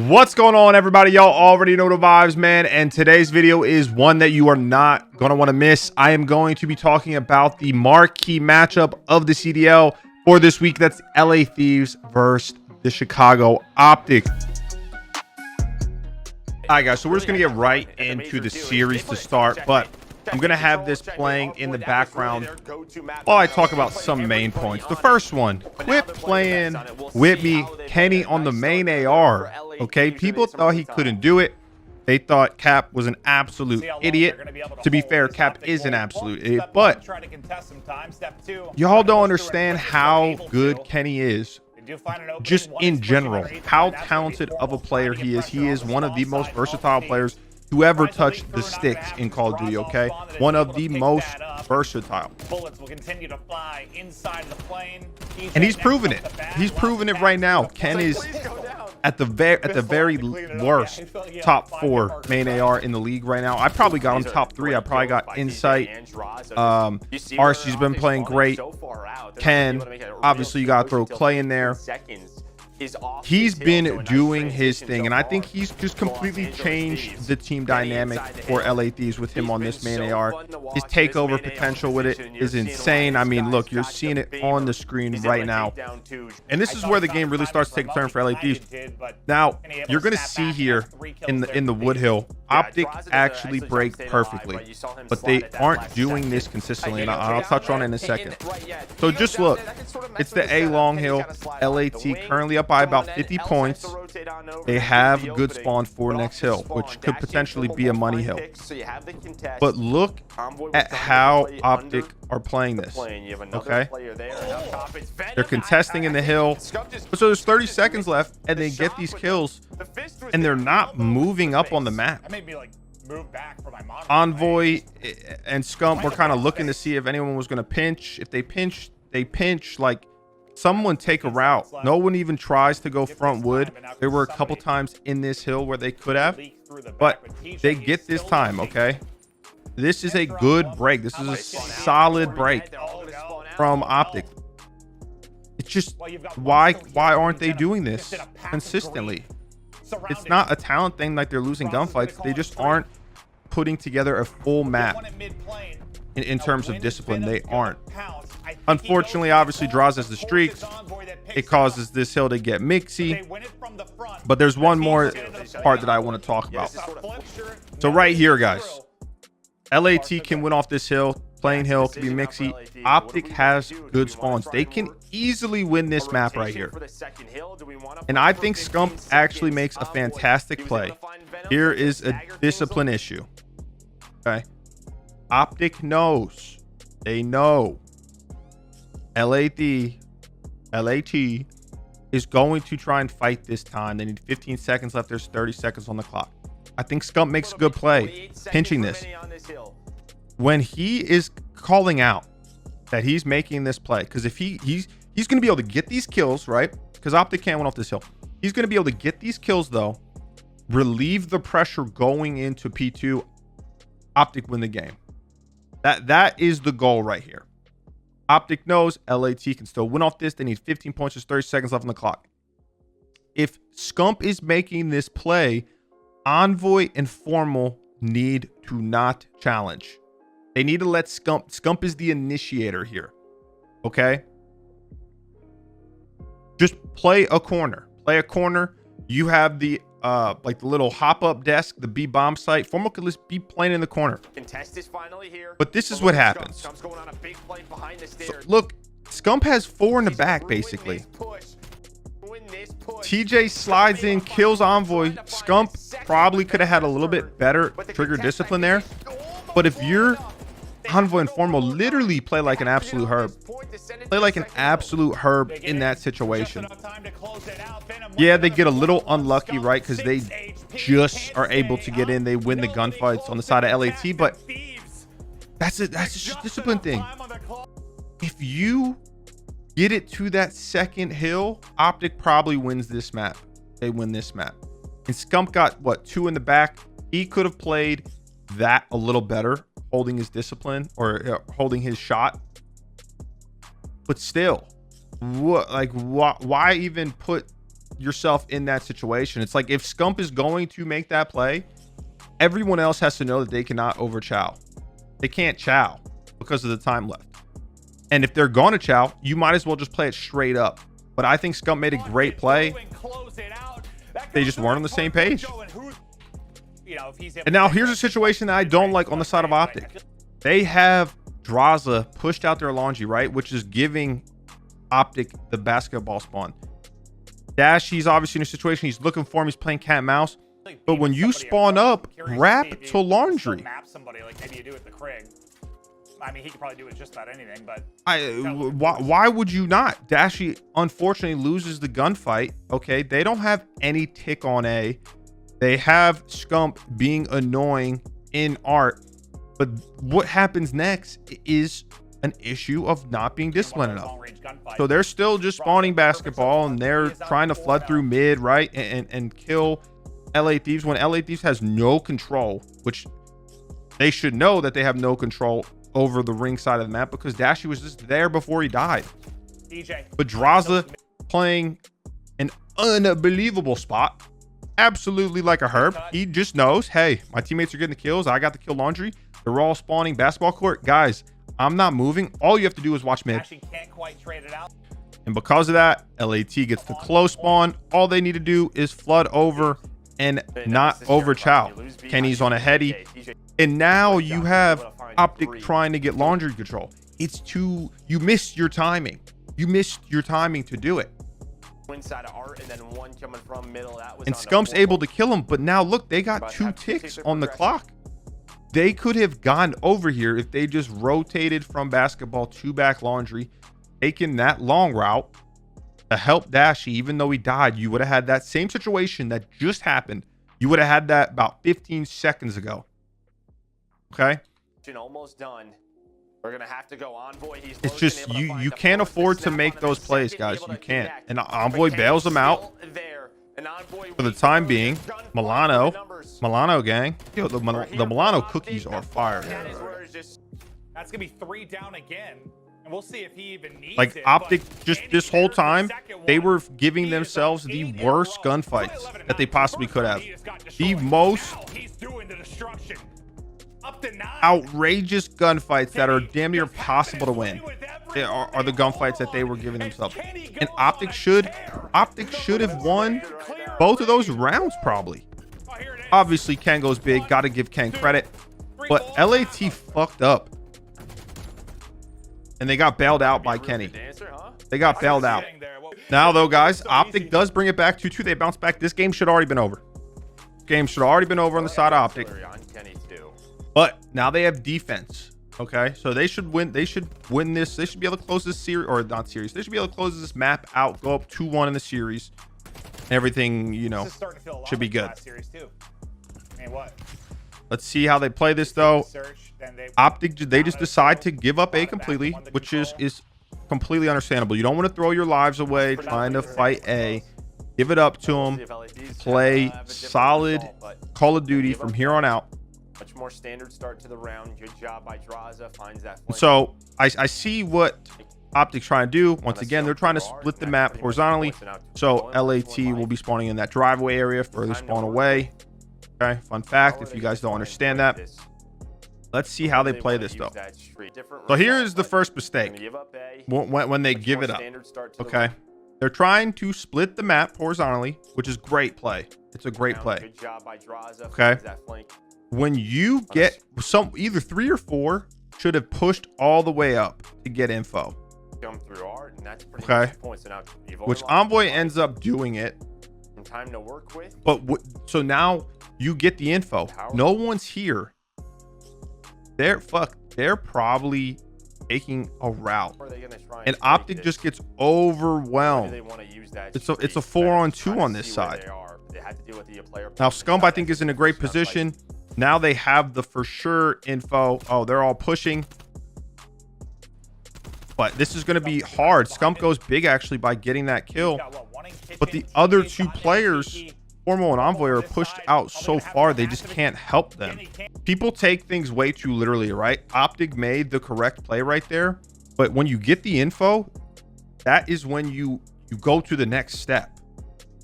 What's going on, everybody? Y'all already know the vibes, man, and today's video is one that you are not going to want to miss. I am going to be talking about the marquee matchup of the CDL for this week. That's LA Thieves versus the Chicago OpTic. All right, guys, so we're just going to get right into the series to start, but I'm going to have this playing in the background while I talk about some main points. The first one, quit playing with me, Kenny, on the main AR. Okay, people thought he couldn't do it. They thought Cap was an absolute idiot. To be fair, Cap is an absolute idiot, but y'all don't understand how good Kenny is. Just in general, how talented of a player he is. He is one of the most versatile players to ever touch the sticks in Call of Duty. Okay, one of the most versatile. Bullets will continue to fly inside the plane, and he's proven it. He's proven it right now. Ken is at the very worst top 4 main AR in the league right now. I probably got him top 3. I probably got Insight. RC's been playing great. Ken, obviously you gotta throw Clay in there. He's been doing his thing, and I think he's just completely changed the team dynamic for LA Thieves with him on this main AR. His takeover potential with it is insane. I mean, look, you're seeing it on the screen right now, and this is where the game really starts to take a turn for LA Thieves. Now you're going to see here in the Woodhill, OpTic actually break perfectly, but they aren't doing this consistently, and I'll touch on it in a second. So just look, it's the A long hill. LAT currently up by about 50 points. They have good spawn for next hill, which could potentially be a money hill. But look at how OpTic are playing this. Okay, they're contesting in the hill, so there's 30 seconds left, and they get these kills, and they're not moving up on the map. Envoy and Scump were kind of looking to see if anyone was going to pinch. If they pinch, they pinch. Like, someone take a route. No one even tries to go front wood. There were a couple times in this hill where they could have, but they get this time. Okay, this is a good break. This is a solid break from OpTic. It's just, why aren't they doing this consistently? It's not a talent thing, like they're losing gunfights. They just aren't putting together a full map in terms of discipline. They aren't. Unfortunately, obviously, draws as the streaks. It causes this hill to get mixy. But there's one more part that I want to talk about. So right here, guys, LAT can win off this hill. Plain hill can be mixy. OpTic has good spawns. They can easily win this map right here. And I think Scump actually makes a fantastic play. Here is a discipline issue. Okay, OpTic knows. They know LAT is going to try and fight this time. They need 15 seconds left. There's 30 seconds on the clock. I think Scump makes a good play pinching this. When he is calling out that he's making this play, because if he's going to be able to get these kills, right? Because OpTic can't win off this hill. He's going to be able to get these kills, though, relieve the pressure going into P2. OpTic win the game. That is the goal right here. OpTic knows LAT can still win off this. They need 15 points. There's 30 seconds left on the clock. If Scump is making this play, Envoy and Formal need to not challenge. They need to let Scump is the initiator here. Okay, just play a corner. You have the like the little hop-up desk, the B bomb site. Formal could just be playing in the corner. But this is what happens. So look, Scump has 4 in the back, basically. TJ slides in, kills Envoy. Scump probably could have had a little bit better trigger discipline there. But if you're Envoy and Formal, literally play like an absolute herb. Play like an absolute herb in that situation. Yeah, they get a little unlucky, right? Because they just are able to get in. They win the gunfights on the side of LAT, but that's it. That's just a discipline thing. If you get it to that second hill, OpTic probably wins this map. They win this map. And Scump got, what, 2 in the back? He could have played that a little better, holding his discipline or holding his shot. But still, what, like, why even put yourself in that situation. It's like if Scump is going to make that play, everyone else has to know that they cannot over chow. They can't chow because of the time left. And if they're going to chow, you might as well just play it straight up. But I think Scump made a great play. They just weren't on the same page. And now here's a situation that I don't like on the side of OpTic. They have Draza pushed out their laundry, right? Which is giving OpTic the basketball spawn. Dash, he's obviously in a situation he's looking for him. He's playing cat and mouse. But when you spawn up, wrap to laundry. Somebody like maybe you do it the Craig. I mean, he could probably do it just about anything, but why would you not? Dashy unfortunately loses the gunfight. Okay, they don't have any tick on A. They have Scump being annoying in art, but what happens next is an issue of not being disciplined enough. So they're still just spawning basketball and they're trying to flood through mid, right, and kill LA Thieves when LA Thieves has no control, which they should know that they have no control over the ring side of the map because Dashy was just there before he died. But Draza playing an unbelievable spot, absolutely like a herb. He just knows, hey, my teammates are getting the kills. I got the kill laundry. They're all spawning basketball court. Guys, I'm not moving. All you have to do is watch mid. And because of that, LAT gets the close spawn. All they need to do is flood over and not over chow. Kenny's on a heady. And now you have OpTic trying to get laundry control. It's too, you missed your timing. You missed your timing to do it. And Scump's able to kill him, but now look, they got 2 ticks on the clock. They could have gone over here if they just rotated from basketball to back laundry, taken that long route to help Dashy. Even though he died, you would have had that same situation that just happened. You would have had that about 15 seconds ago. Okay, almost done. We're gonna have to go Envoy. It's just you can't afford to make those plays, guys. You can't. And Envoy bails them out for the time being. Milano gang. Yo, the Milano cookies are fire. That's gonna be 3 down again. And we'll see if he even needs like OpTic, just this whole time they were giving themselves the worst gunfights that they possibly could have. The most outrageous gunfights that are damn near possible to win are the gunfights that they were giving themselves. And OpTic should have won both of those rounds probably. Obviously Ken goes big, gotta give Ken credit, but LAT fucked up and they got bailed out by Kenny. They got bailed out. Now though, guys, OpTic does bring it back 2-2. They bounce back. This game should have already been over. Game should have already been over on the side of OpTic. But now they have defense. Okay, so they should win. They should win this. They should be able to close this series, or not series. They should be able to close this map out, go up 2-1 in the series. Everything, you know, should be good. Let's see how they play this though. OpTic, they just decide to give up A completely, which is completely understandable. You don't want to throw your lives away trying to fight A. Give it up to them. Play solid Call of Duty from here on out. Much more standard start to the round. Good job by Draza. Finds that. So I see what OpTic's trying to do. Once again, they're trying to split the map horizontally. So LAT will be spawning in that driveway area, further spawn away. Okay, fun fact if you guys don't understand that. Let's see how they play this though. So here's the first mistake when they give it up. Okay, they're trying to split the map horizontally, which is great play. It's a great play. Okay, when you get some, either 3 or 4 should have pushed all the way up to get info. Okay, which Envoy ends up doing it. But so now you get the info. No one's here. They're probably taking a route, and OpTic just gets overwhelmed. It's a 4-on-2 on this side. Now Scump, I think, is in a great position. Now they have the for sure info. Oh, they're all pushing, but this is going to be hard. Scump goes big actually by getting that kill, but the other 2 players, Formal and Envoy, are pushed out so far they just can't help them. People take things way too literally, right? OpTic made the correct play right there, but when you get the info, that is when you go to the next step.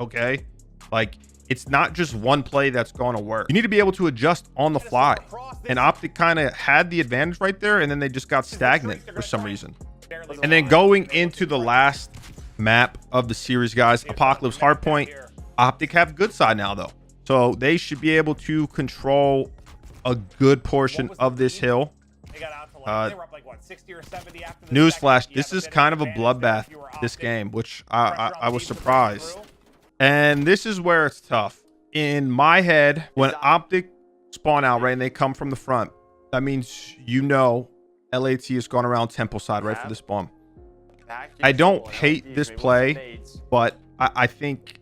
Okay, like it's not just one play that's going to work. You need to be able to adjust on the fly, and OpTic kind of had the advantage right there, and then they just got stagnant for some reason. And then going into the last map of the series, guys, Apocalypse Hardpoint, OpTic have good side now though, so they should be able to control a good portion of this hill. Newsflash, this is kind of a bloodbath, this game, which I was surprised. And this is where it's tough. In my head, when OpTic spawn out, right, and they come from the front, that means, you know, LAT is going around Temple side, right, for the spawn. I don't hate this play, but I think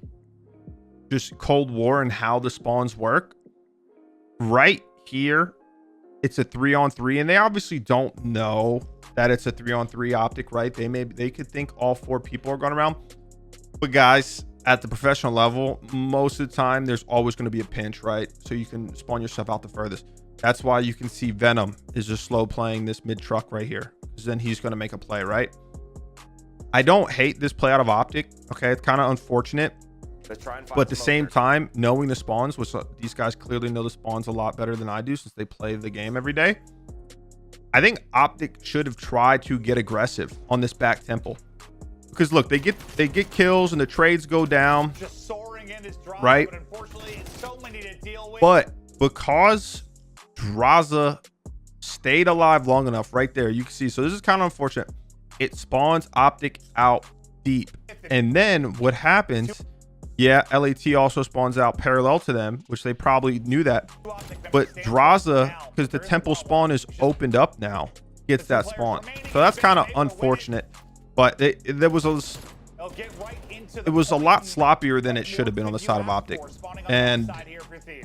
just Cold War and how the spawns work. Right here, it's a 3-on-3, and they obviously don't know that it's a 3-on-3 OpTic, right? They could think all 4 people are going around. But guys, at the professional level, most of the time there's always going to be a pinch, right? So you can spawn yourself out the furthest. That's why you can see Venom is just slow playing this mid truck right here, because then he's going to make a play, right? I don't hate this play out of OpTic. Okay, it's kind of unfortunate, but at the same time, knowing the spawns, which these guys clearly know the spawns a lot better than I do since they play the game every day, I think OpTic should have tried to get aggressive on this back temple. Because look, they get kills and the trades go down, right? But because Draza stayed alive long enough, right there, you can see. So this is kind of unfortunate. It spawns OpTic out deep, and then what happens? Yeah, LAT also spawns out parallel to them, which they probably knew that. But Draza, because the temple spawn is opened up now, gets that spawn. So that's kind of unfortunate. But it was a lot sloppier than it should have been on the side of OpTic. And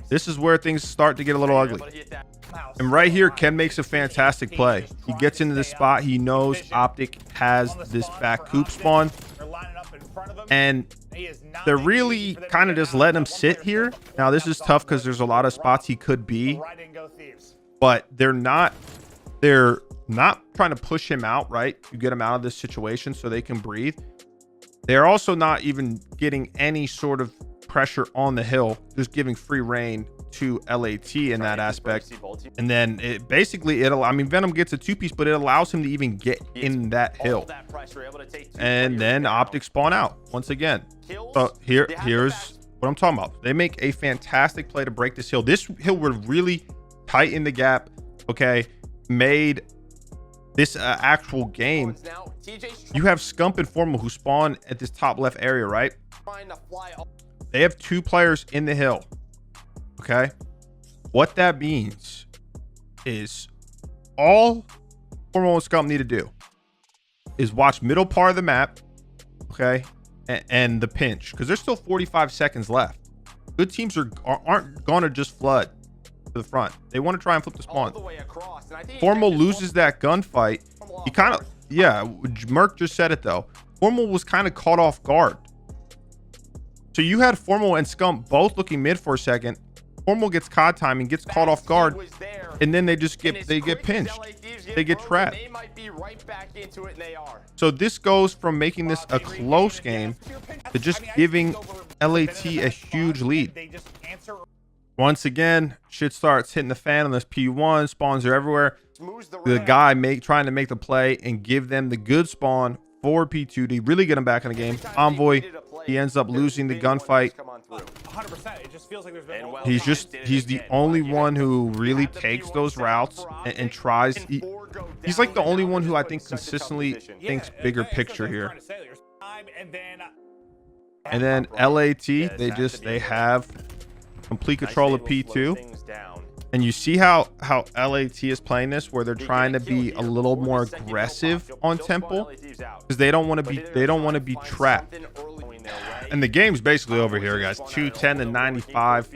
this is where things start to get a little ugly. And right here, Ken makes a fantastic play. He gets into this spot. He knows OpTic has this back coop spawn. And they're really kind of just letting him sit here. Now, this is tough because there's a lot of spots he could be. But they're not trying to push him out, right, to get him out of this situation so they can breathe. They're also not even getting any sort of pressure on the hill, just giving free reign to LAT in that aspect. And then it basically, I mean, Venom gets a 2-piece, but it allows him to even get in that hill. And then OpTic spawn out once again. So here's what I'm talking about. They make a fantastic play to break this hill. This hill would really tighten the gap, okay, made this actual game. You have Scump and Formal who spawn at this top left area, right? They have 2 players in the hill. Okay, what that means is all Formal and Scump need to do is watch middle part of the map, okay, and the pinch, because there's still 45 seconds left. Good teams aren't gonna just flood to the front. They want to try and flip the spawn. Formal loses that gunfight. He kind of, yeah, Merc just said it though. Formal was kind of caught off guard. So you had Formal and Scump both looking mid for a second. Formal gets COD time and gets caught off guard, and then they just get pinched. They get trapped. So this goes from making this a close game to just giving LAT a huge lead. Once again, shit starts hitting the fan on this P1. Spawns are everywhere. The guy trying to make the play and give them the good spawn for P2 to really get him back in the game. Envoy, he ends up losing the gunfight. 100%. It just feels like there's been he's the only one who really takes those routes and tries. He's like the only one who I think consistently thinks bigger picture here. And then LAT, they have complete control of P2. And you see how LAT is playing this, where they're trying to be a little more aggressive on Temple, because they don't want to be trapped. And the game's basically over here, guys. 210 to 95.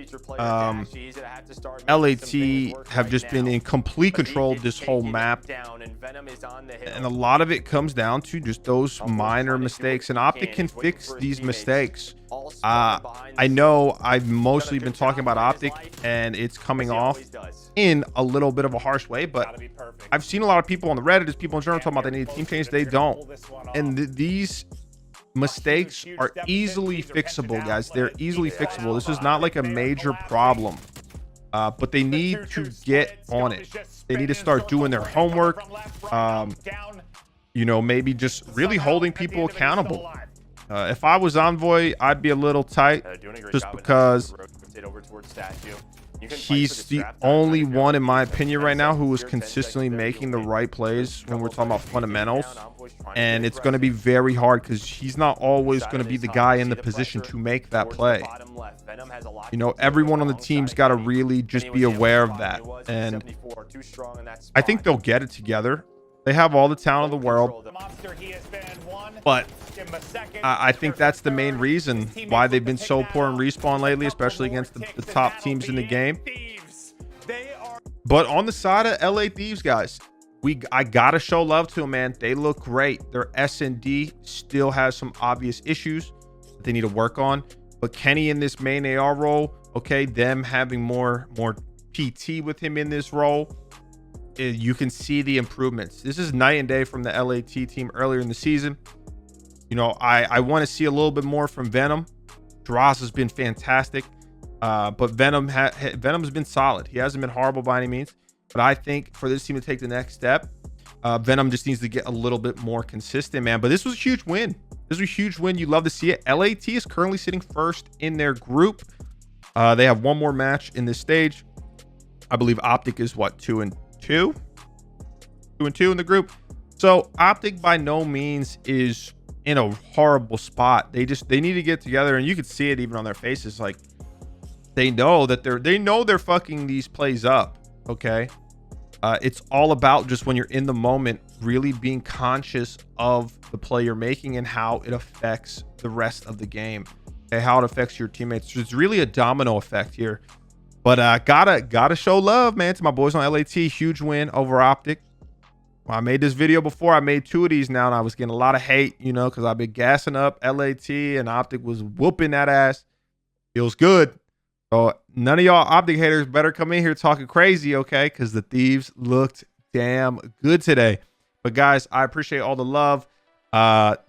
LAT have just been in complete control of this whole map, and a lot of it comes down to just those minor mistakes, and OpTic can fix these mistakes. I know I've mostly been talking about OpTic, and it's coming off in a little bit of a harsh way, but I've seen a lot of people on the Reddit, people in general talking about they need team change. They don't, and these mistakes are easily fixable, guys. They're easily fixable. This is not like a major problem. But they need to get on it. They need to start doing their homework. You know, maybe just really holding people accountable. If I was Envoy, I'd be a little tight just because he's the only one, in my opinion, right now who is consistently making the right plays when we're talking about fundamentals. And it's going to be very hard because he's not always going to be the guy in the position to make that play. You know, everyone on the team's got to really just be aware of that. And I think they'll get it together. They have all the talent in the world. But I think that's the main reason why they've been so poor in respawn lately, especially against the top teams in the game. But on the side of LA Thieves, guys, I gotta show love to them, man. They look great. Their S&D still has some obvious issues that they need to work on. But Kenny in this main AR role, okay, them having more PT with him in this role, you can see the improvements. This is night and day from the LAT team earlier in the season. You know, I want to see a little bit more from Venom. Droz has been fantastic, but Venom's been solid. He hasn't been horrible by any means. But I think for this team to take the next step, Venom just needs to get a little bit more consistent, man. But this was a huge win. This was a huge win. You love to see it. LAT is currently sitting first in their group. They have one more match in this stage. I believe OpTic is what, 2-2 in the group. So OpTic by no means is in a horrible spot. They need to get together, and you can see it even on their faces. Like, they know that they're fucking these plays up. Okay, it's all about just when you're in the moment, really being conscious of the play you're making and how it affects the rest of the game, okay, how it affects your teammates. It's really a domino effect here. But gotta show love, man, to my boys on LAT. Huge win over OpTic. I made this video before. I made 2 of these now, and I was getting a lot of hate, you know, because I've been gassing up LAT, and OpTic was whooping that ass. Feels good. So none of y'all OpTic haters better come in here talking crazy, okay? Because the Thieves looked damn good today. But guys, I appreciate all the love.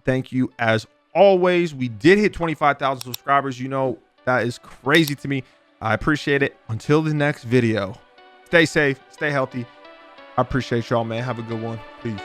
Thank you as always. We did hit 25,000 subscribers. You know, that is crazy to me. I appreciate it. Until the next video, stay safe, stay healthy. I appreciate y'all, man. Have a good one. Peace.